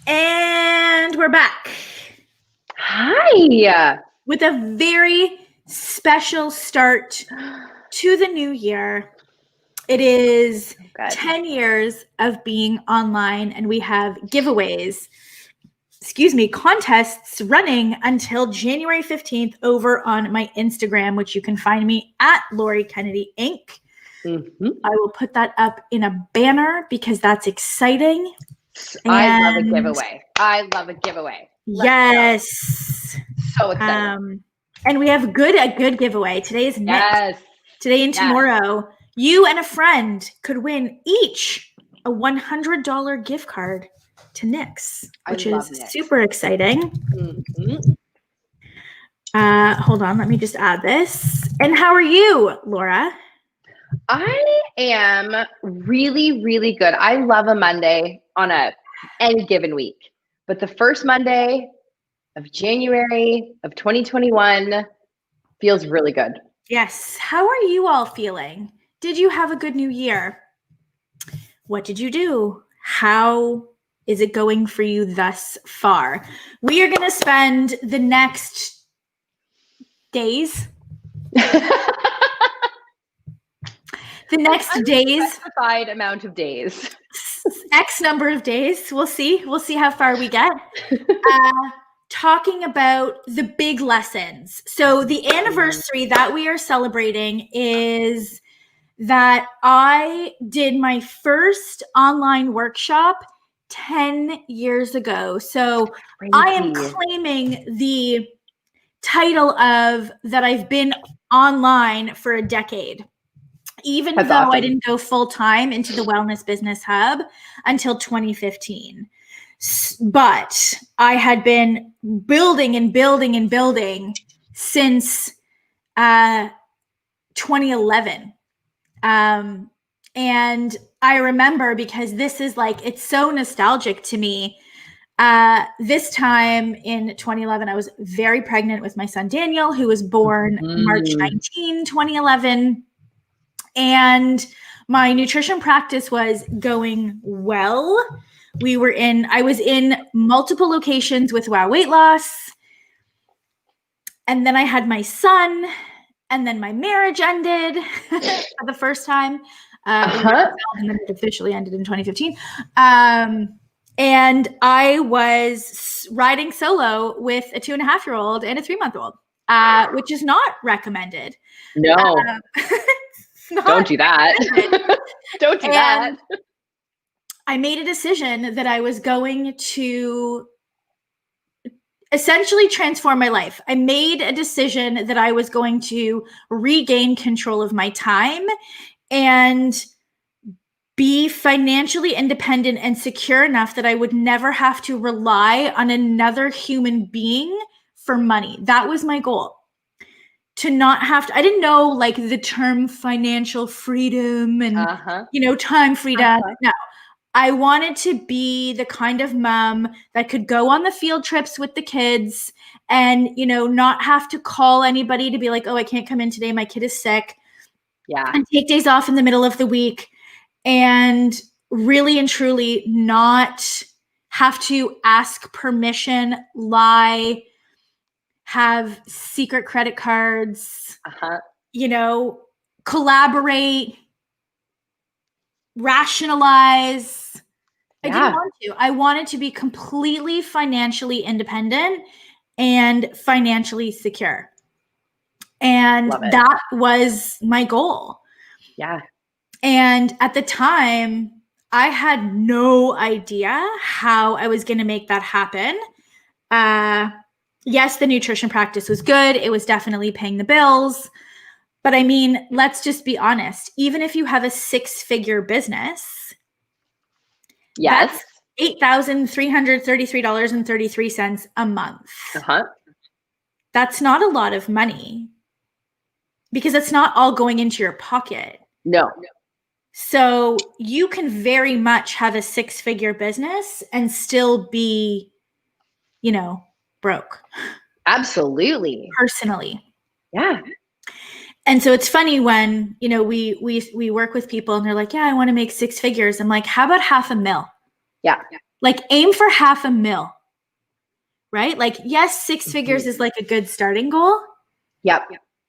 And we're back. Hi. With a very special start to the new year. It is 10 years of being online, and we have contests running until January 15th over on my Instagram, which you can find me at Lori Kennedy Inc. Mm-hmm. I will put that up in a banner because that's exciting. I love a giveaway. Yes. So excited. And we have a good giveaway. Today is next. Yes. Today and tomorrow, you and a friend could win each a $100 gift card to Nix, which is super exciting. Mm-hmm. Hold on, let me just add this. And how are you, Laura? I am really, really good. I love a Monday on any given week, but the first Monday of January of 2021 feels really good. Yes. How are you all feeling? Did you have a good new year? What did you do? How is it going for you thus far? We are going to spend the next days. Specified amount of days. X number of days. We'll see. We'll see how far we get. Talking about the big lessons. So the anniversary that we are celebrating is that I did my first online workshop 10 years ago. So Crazy. I am claiming the title of that I've been online for a decade. Even though awesome. I didn't go full time into the Wellness Business Hub until 2015. But I had been building since 2011. And I remember, because this is like, it's so nostalgic to me. This time in 2011, I was very pregnant with my son, Daniel, who was born March 19, 2011. And my nutrition practice was going well. I was in multiple locations with Wow Weight Loss. And then I had my son, and then my marriage ended for the first time. And then it officially ended in 2015. And I was riding solo with a 2.5-year-old and a 3-month-old, which is not recommended. No. Don't do that. Don't do that. I made a decision that I was going to essentially transform my life. I made a decision that I was going to regain control of my time and be financially independent and secure enough that I would never have to rely on another human being for money. That was my goal. To not have to, I didn't know like the term financial freedom and, time freedom. No, I wanted to be the kind of mom that could go on the field trips with the kids and, not have to call anybody to be like, oh, I can't come in today. My kid is sick. Yeah. And take days off in the middle of the week and really and truly not have to ask permission, lie, have secret credit cards, collaborate, rationalize. I didn't want to. I wanted to be completely financially independent and financially secure. And that was my goal. Yeah. And at the time, I had no idea how I was going to make that happen. Yes, the nutrition practice was good. It was definitely paying the bills. But I mean, let's just be honest. Even if you have a 6-figure business, that's $8,333.33 a month. That's not a lot of money because it's not all going into your pocket. No. So you can very much have a 6-figure business and still be, broke. Absolutely. Personally. Yeah. And so it's funny when, we work with people and they're like, yeah, I want to make 6 figures. I'm like, how about $500,000? Yeah. Like aim for $500,000, right? Like, yes, six figures is like a good starting goal. Yep.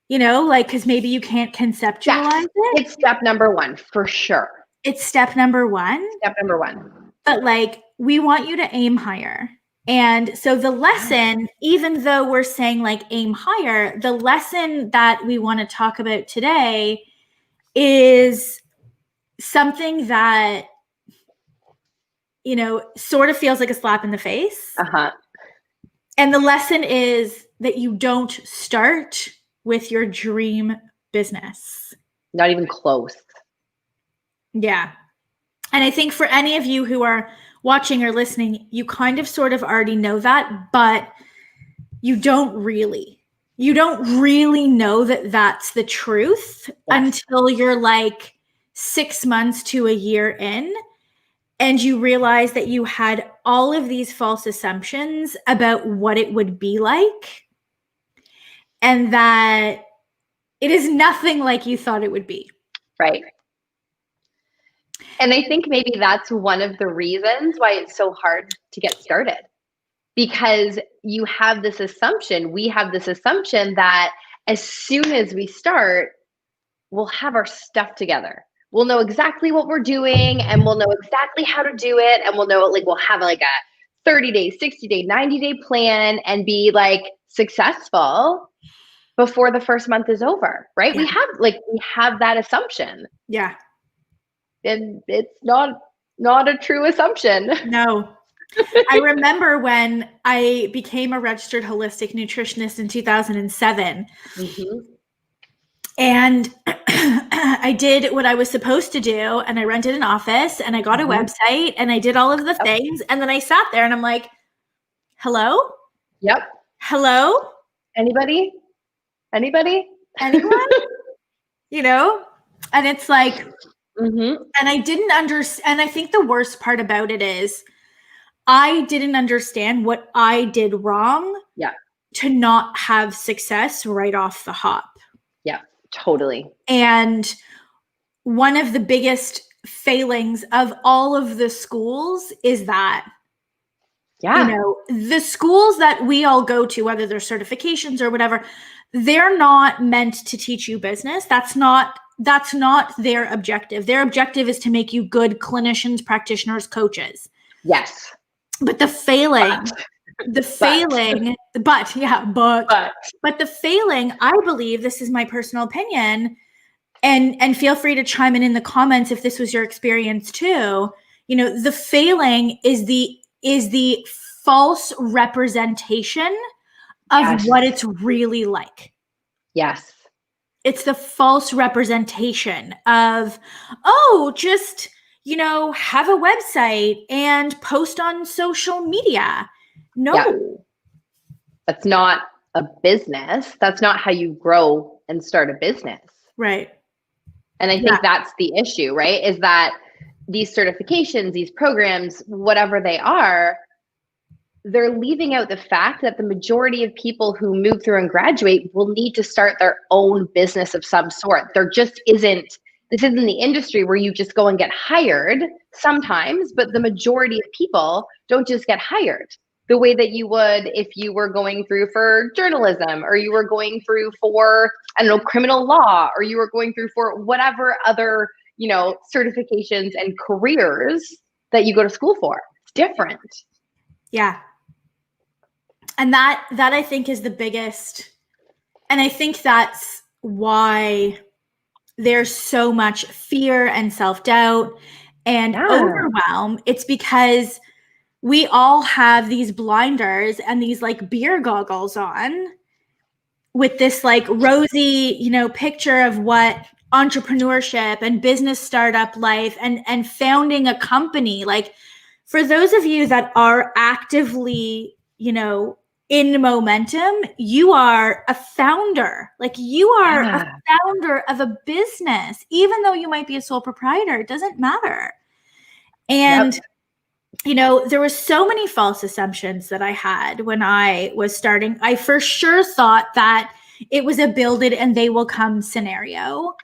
You know, like, because maybe you can't conceptualize it. It's step number one for sure. It's step number one. Step number one. But like, we want you to aim higher. And so the lesson, even though we're saying like aim higher, the lesson that we want to talk about today is something that, you know, sort of feels like a slap in the face. And the lesson is that you don't start with your dream business. Not even close. Yeah. And I think for any of you who are watching or listening, you kind of sort of already know that, but you don't really know that that's the truth until you're like 6 months to a year in, and you realize that you had all of these false assumptions about what it would be like, and that it is nothing like you thought it would be. Right. And I think maybe that's one of the reasons why it's so hard to get started, because you have this assumption, we have this assumption that as soon as we start, we'll have our stuff together. We'll know exactly what we're doing, and we'll know exactly how to do it. And we'll know, like, we'll have like a 30-day, 60-day, 90-day plan and be like successful before the first month is over, right? Yeah. We have that assumption. Yeah. And it's not a true assumption. No. I remember when I became a registered holistic nutritionist in 2007. And I did what I was supposed to do, and I rented an office, and I got a website, and I did all of the things. And then I sat there and I'm like, hello? Yep. Hello? Anybody? Anyone? You know? And it's like, and I didn't understand. And I think the worst part about it is I didn't understand what I did wrong to not have success right off the hop. Yeah, totally. And one of the biggest failings of all of the schools is that, you know, the schools that we all go to, whether they're certifications or whatever, they're not meant to teach you business. That's not their objective. Their objective is to make you good clinicians, practitioners, coaches. Yes. But the failing, the failing, I believe, this is my personal opinion, and feel free to chime in the comments if this was your experience too. You know, the failing is the false representation of what it's really like. Yes. It's the false representation of, oh, just, you know, have a website and post on social media. No. That's not a business. That's not how you grow and start a business. Right. And I think that's the issue, right? Is that these certifications, these programs, whatever they are, they're leaving out the fact that the majority of people who move through and graduate will need to start their own business of some sort. There just isn't, this isn't the industry where you just go and get hired sometimes, but the majority of people don't just get hired the way that you would if you were going through for journalism, or you were going through for, I don't know, criminal law, or you were going through for whatever other, you know, certifications and careers that you go to school for. It's different. Yeah. And that I think is the biggest, and I think that's why there's so much fear and self-doubt and overwhelm. It's because we all have these blinders and these like beer goggles on with this like rosy, you know, picture of what entrepreneurship and business startup life and founding a company. Like, for those of you that are actively, you know, in momentum, you are a founder. Like, you are a founder of a business, even though you might be a sole proprietor, it doesn't matter. And, you know, there were so many false assumptions that I had when I was starting. I for sure thought that it was a build it and they will come scenario.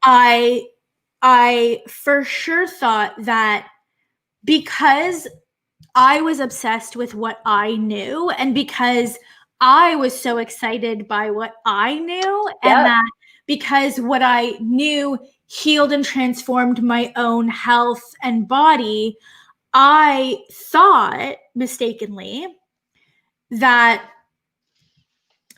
I for sure thought that because I was obsessed with what I knew, and because I was so excited by what I knew, and that because what I knew healed and transformed my own health and body, I thought mistakenly that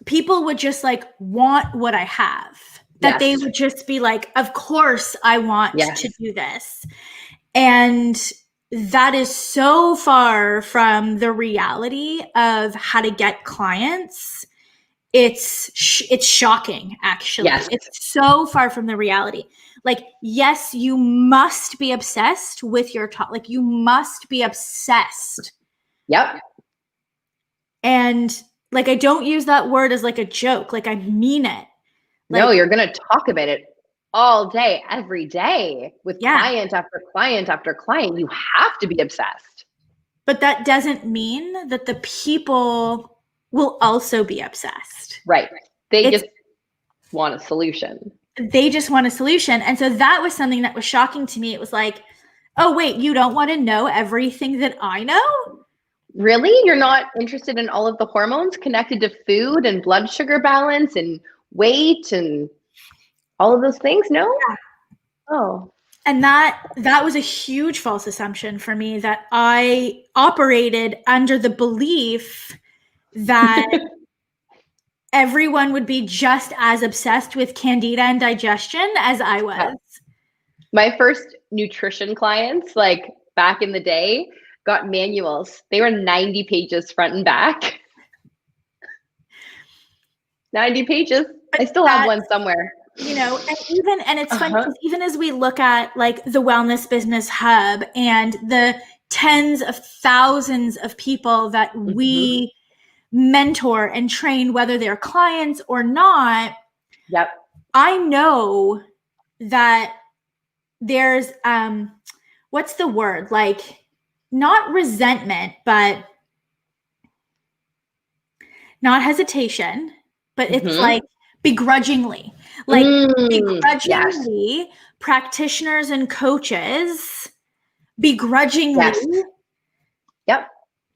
people would just like want what I have, that they would just be like, of course I want to do this. And that is so far from the reality of how to get clients. It's shocking, actually. Yes. It's so far from the reality. Like, yes, you must be obsessed with your top. Like, you must be obsessed. Yep. And like, I don't use that word as like a joke. Like, I mean it. Like, no, you're going to talk about it all day, every day with client after client after client. You have to be obsessed. But that doesn't mean that the people will also be obsessed. Right. They just want a solution. They just want a solution. And so that was something that was shocking to me. It was like, oh, wait, you don't want to know everything that I know? Really? You're not interested in all of the hormones connected to food and blood sugar balance and weight and all of those things? No? Yeah. Oh. And that was a huge false assumption for me, that I operated under the belief that everyone would be just as obsessed with candida and digestion as I was. Yeah. My first nutrition clients, like back in the day, got manuals. They were 90 pages front and back. 90 pages. But I still have one somewhere. You know, and it's funny because even as we look at like the Wellness Business Hub and the tens of thousands of people that we mentor and train, whether they're clients or not, I know that there's what's the word? Like, not resentment, but not hesitation, but it's like begrudgingly. Like begrudgingly, practitioners and coaches begrudgingly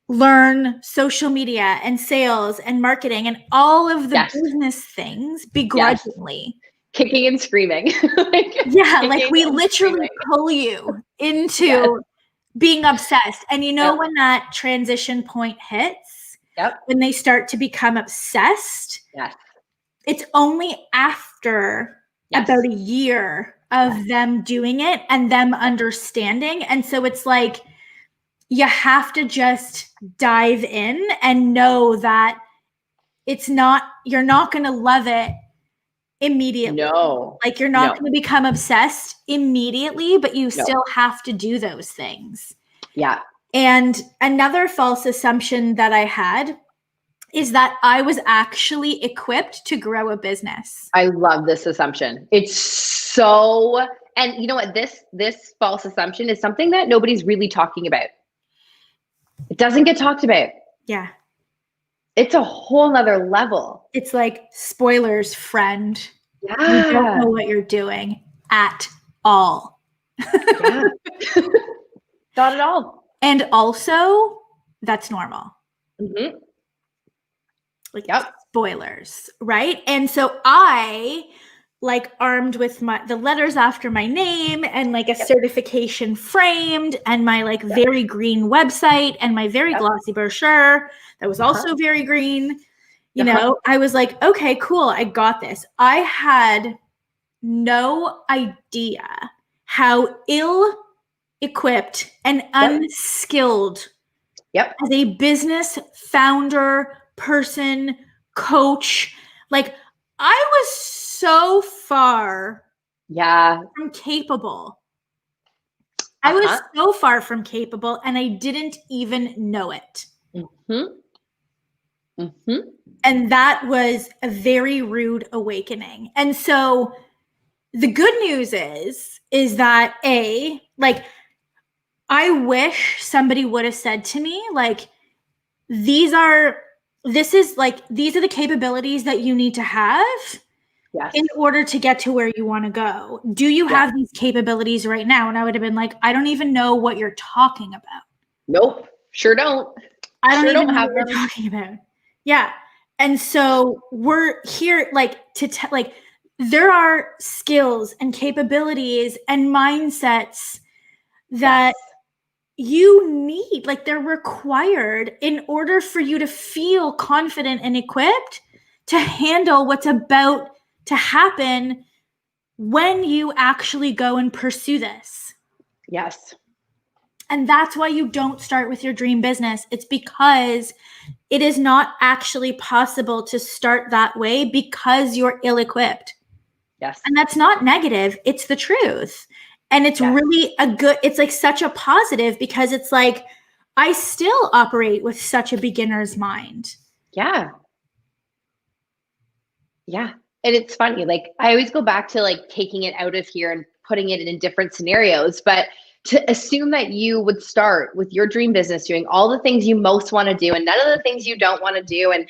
learn social media and sales and marketing and all of the business things begrudgingly. Kicking and screaming. Like we literally pull you into being obsessed. And you know when that transition point hits, when they start to become obsessed, it's only after about a year of them doing it and them understanding. And so it's like, you have to just dive in and know that you're not going to love it immediately. No. Like, you're not going to become obsessed immediately, but you still have to do those things. Yeah. And another false assumption that I had is that I was actually equipped to grow a business. I love this assumption. It's so, and you know what, this false assumption is something that nobody's really talking about. It doesn't get talked about. Yeah. It's a whole nother level. It's like, spoilers, friend. You don't know what you're doing at all. Not at all. And also, that's normal. Like, spoilers, right? And so I, like, armed with the letters after my name and like a certification framed and my like very green website and my very glossy brochure that was also very green, you know, I was like, okay, cool, I got this. I had no idea how ill-equipped and unskilled as a business founder, person, coach, like, I was so far from capable. I was so far from capable, and I didn't even know it. And that was a very rude awakening. And so the good news is that I wish somebody would have said to me, like, these are the capabilities that you need to have in order to get to where you want to go. Do you have these capabilities right now? And I would have been like, I don't even know what you're talking about. Nope. Sure don't. I don't Sure even don't know have what we're them. talking about. Yeah. And so we're here like there are skills and capabilities and mindsets that Yes. you need, like they're required in order for you to feel confident and equipped to handle what's about to happen when you actually go and pursue this. Yes. And that's why you don't start with your dream business. It's because it is not actually possible to start that way because you're ill-equipped. Yes. And that's not negative, it's the truth. And it's really it's like such a positive, because it's like, I still operate with such a beginner's mind. Yeah. Yeah. And it's funny, like I always go back to like taking it out of here and putting it in different scenarios, but to assume that you would start with your dream business doing all the things you most want to do and none of the things you don't want to do, and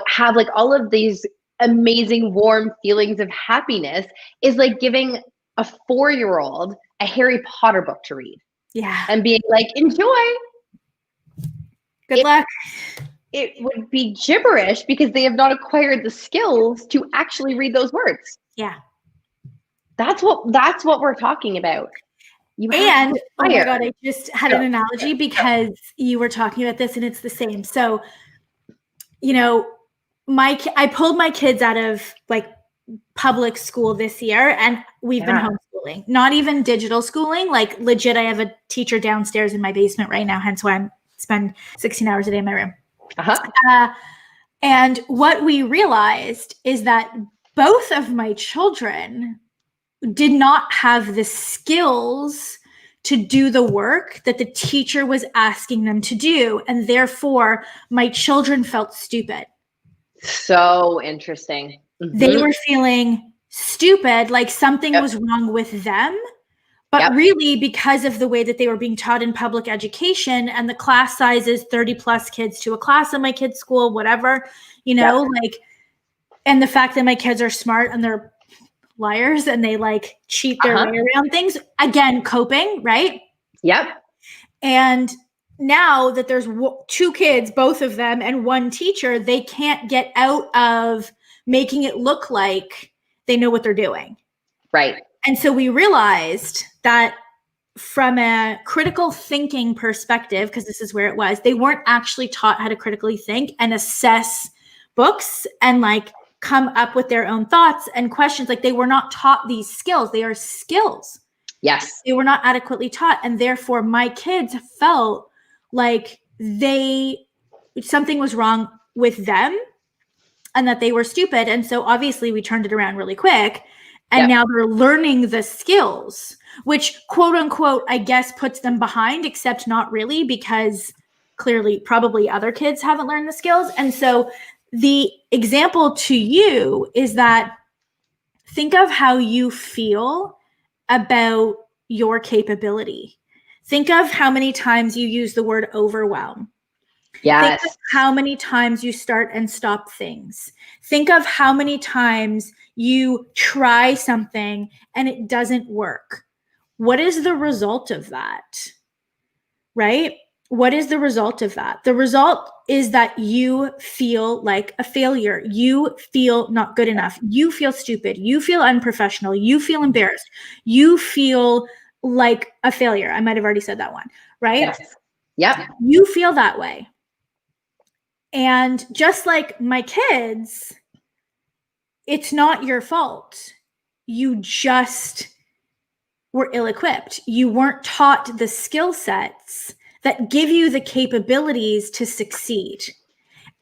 have like all of these amazing warm feelings of happiness, is like giving a 4-year-old a Harry Potter book to read. Yeah. And being like, enjoy. Good luck. It would be gibberish because they have not acquired the skills to actually read those words. Yeah. That's what we're talking about. And oh my God, I just had an analogy because you were talking about this and it's the same. So, I pulled my kids out of like public school this year, and we've been homeschooling, not even digital schooling, like legit. I have a teacher downstairs in my basement right now, hence why I spend 16 hours a day in my room. And what we realized is that both of my children did not have the skills to do the work that the teacher was asking them to do. And therefore, my children felt stupid. So interesting. Mm-hmm. They were feeling stupid, like something was wrong with them. But really, because of the way that they were being taught in public education, and the class size is 30 plus kids to a class in my kids' school, whatever, like, and the fact that my kids are smart and they're liars and they like cheat their way around things, again, coping, right? Yep. And now that there's 2 kids, both of them, and 1 teacher, they can't get out of making it look like they know what they're doing. Right. And so we realized that from a critical thinking perspective, because this is where it was, they weren't actually taught how to critically think and assess books and like come up with their own thoughts and questions. Like they were not taught these skills. They are skills. Yes. They were not adequately taught. And therefore my kids felt like something was wrong with them and that they were stupid. And so obviously we turned it around really quick. And now they're learning the skills, which quote unquote, I guess, puts them behind, except not really, because clearly probably other kids haven't learned the skills. And so the example to you is that think of how you feel about your capability. Think of how many times you use the word overwhelm. Yes. Think of how many times you start and stop things. Think of how many times you try something and it doesn't work. What is the result of that? Right? What is the result of that? The result is that you feel like a failure. You feel not good enough. You feel stupid. You feel unprofessional. You feel embarrassed. You feel like a failure. I might have already said that one, right? Yes. Yep. You feel that way. And just like my kids, it's not your fault. You just were ill-equipped. You weren't taught the skill sets that give you the capabilities to succeed.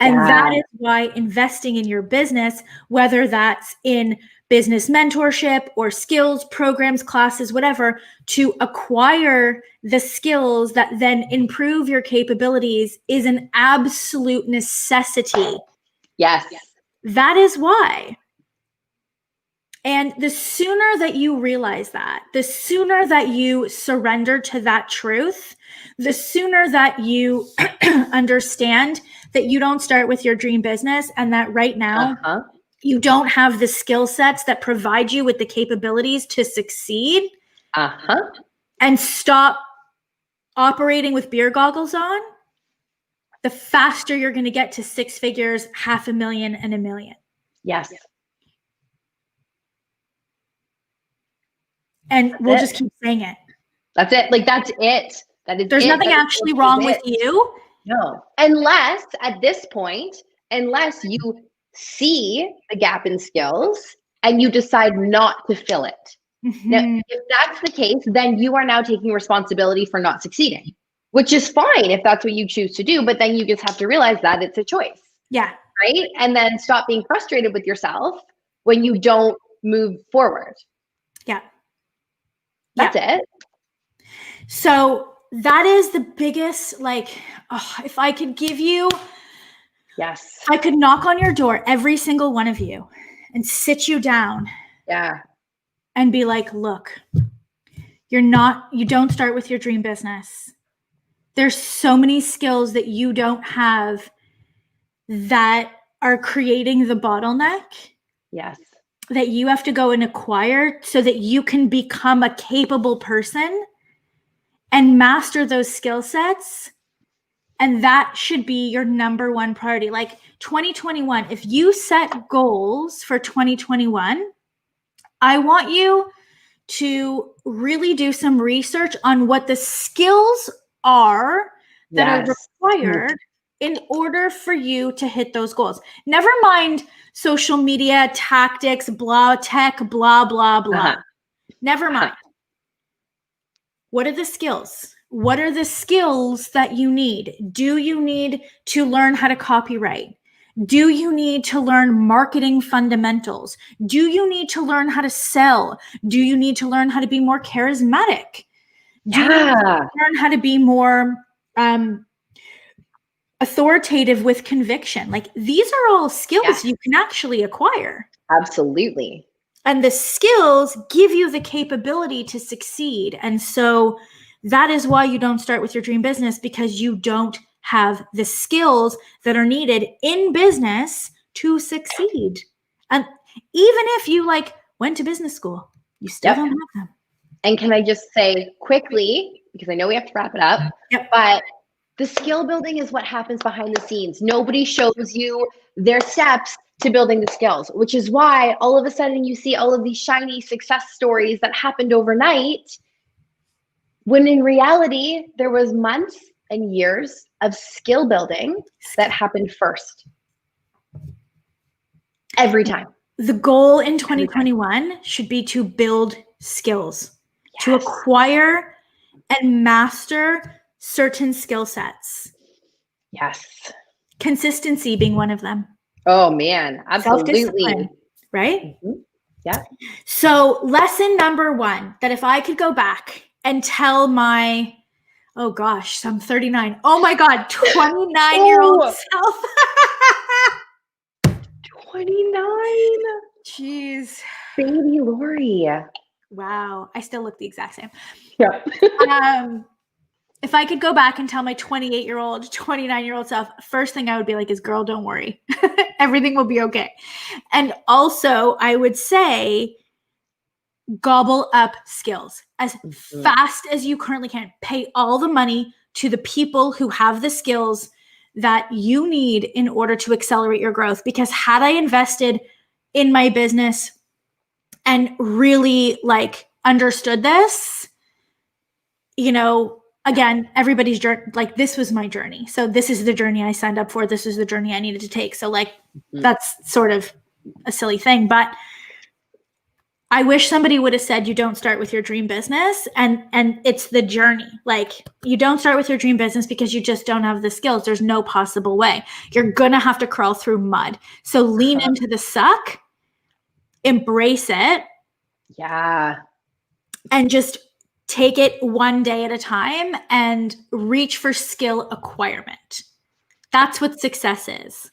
And that is why investing in your business, whether that's in business mentorship or skills, programs, classes, whatever, to acquire the skills that then improve your capabilities, is an absolute necessity. Yes. That is why. And the sooner that you realize that, the sooner that you surrender to that truth, the sooner that you understand that you don't start with your dream business and that right now you don't have the skill sets that provide you with the capabilities to succeed, and stop operating with beer goggles on the faster you're going to get to 6 figures, 500,000, and $1 million. Yes. And we'll just keep saying it. That's it. Like, that's it. There's nothing actually wrong with you. No. Unless at this point, unless you see the gap in skills and you decide not to fill it. Now, if that's the case, then you are now taking responsibility for not succeeding, which is fine if that's what you choose to do. But then you just have to realize that it's a choice. Yeah. Right. And then stop being frustrated with yourself when you don't move forward. Yeah. That's it. So that is the biggest, like, if I could give you, yes, I could knock on your door, every single one of you, and sit you down. Yeah. And be like, look, you don't start with your dream business. There's so many skills that you don't have that are creating the bottleneck. Yes. That you have to go and acquire so that you can become a capable person and master those skill sets. And that should be your number one priority. Like 2021, if you set goals for 2021, I want you to really do some research on what the skills are that are required in order for you to hit those goals. Never mind social media, tactics, tech, blah, blah. Never mind. What are the skills? What are the skills that you need? Do you need to learn how to copywrite? Do you need to learn marketing fundamentals? Do you need to learn how to sell? Do you need to learn how to be more charismatic? Do you need to learn how to be more authoritative with conviction? Like, these are all skills you can actually acquire. Absolutely. And the skills give you the capability to succeed. And so that is why you don't start with your dream business, because you don't have the skills that are needed in business to succeed. And even if you went to business school, you still don't have them. And can I just say quickly, because I know we have to wrap it up, but the skill building is what happens behind the scenes. Nobody shows you their steps to building the skills, which is why all of a sudden you see all of these shiny success stories that happened overnight, when in reality, there was months and years of skill building that happened first. Every time. The goal in 2021 should be to build skills, to acquire and master certain skill sets. Yes. Consistency being one of them. Oh man, absolutely. Self-discipline, right? Mm-hmm. Yeah. So lesson number 1, that if I could go back and tell my, oh gosh, I'm 39. Oh my God, 29-year-old self. 29. Jeez. Baby Lori. Wow. I still look the exact same. Yeah. If I could go back and tell my 28-year-old, 29-year-old self, first thing I would be like is, girl, don't worry. Everything will be okay. And also I would say, gobble up skills as fast as you currently can. Pay all the money to the people who have the skills that you need in order to accelerate your growth. Because had I invested in my business and really understood this, again, everybody's journey, this was my journey. So this is the journey I signed up for. This is the journey I needed to take. So that's sort of a silly thing, but I wish somebody would have said, you don't start with your dream business, and it's the journey. You don't start with your dream business because you just don't have the skills. There's no possible way. You're going to have to crawl through mud. So lean into the suck, embrace it. Yeah. And just take it one day at a time and reach for skill acquirement. That's what success is.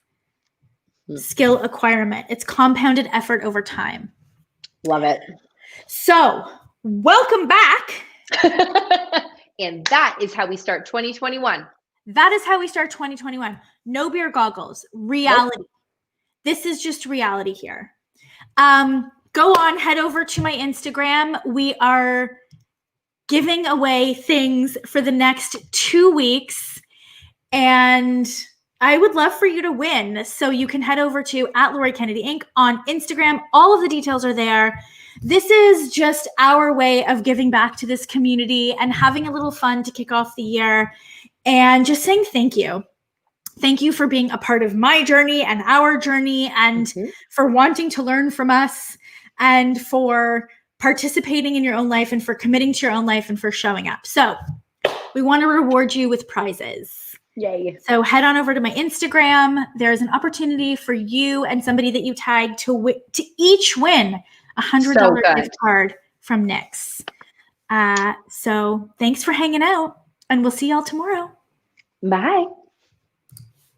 Skill acquirement. It's compounded effort over time. Love it. So, welcome back. And that is how we start 2021. That is how we start 2021. No beer goggles. Reality. Nope. This is just reality here. Go on, head over to my Instagram. We are giving away things for the next 2 weeks. And I would love for you to win. So you can head over to @Lori_Kennedy Inc. on Instagram. All of the details are there. This is just our way of giving back to this community and having a little fun to kick off the year and just saying thank you. Thank you for being a part of my journey and our journey, and for wanting to learn from us, and for participating in your own life, and for committing to your own life, and for showing up. So we want to reward you with prizes. Yay. So head on over to my Instagram. There's an opportunity for you and somebody that you tag to each win a $100 gift card from Nyx. So thanks for hanging out, and we'll see y'all tomorrow. Bye.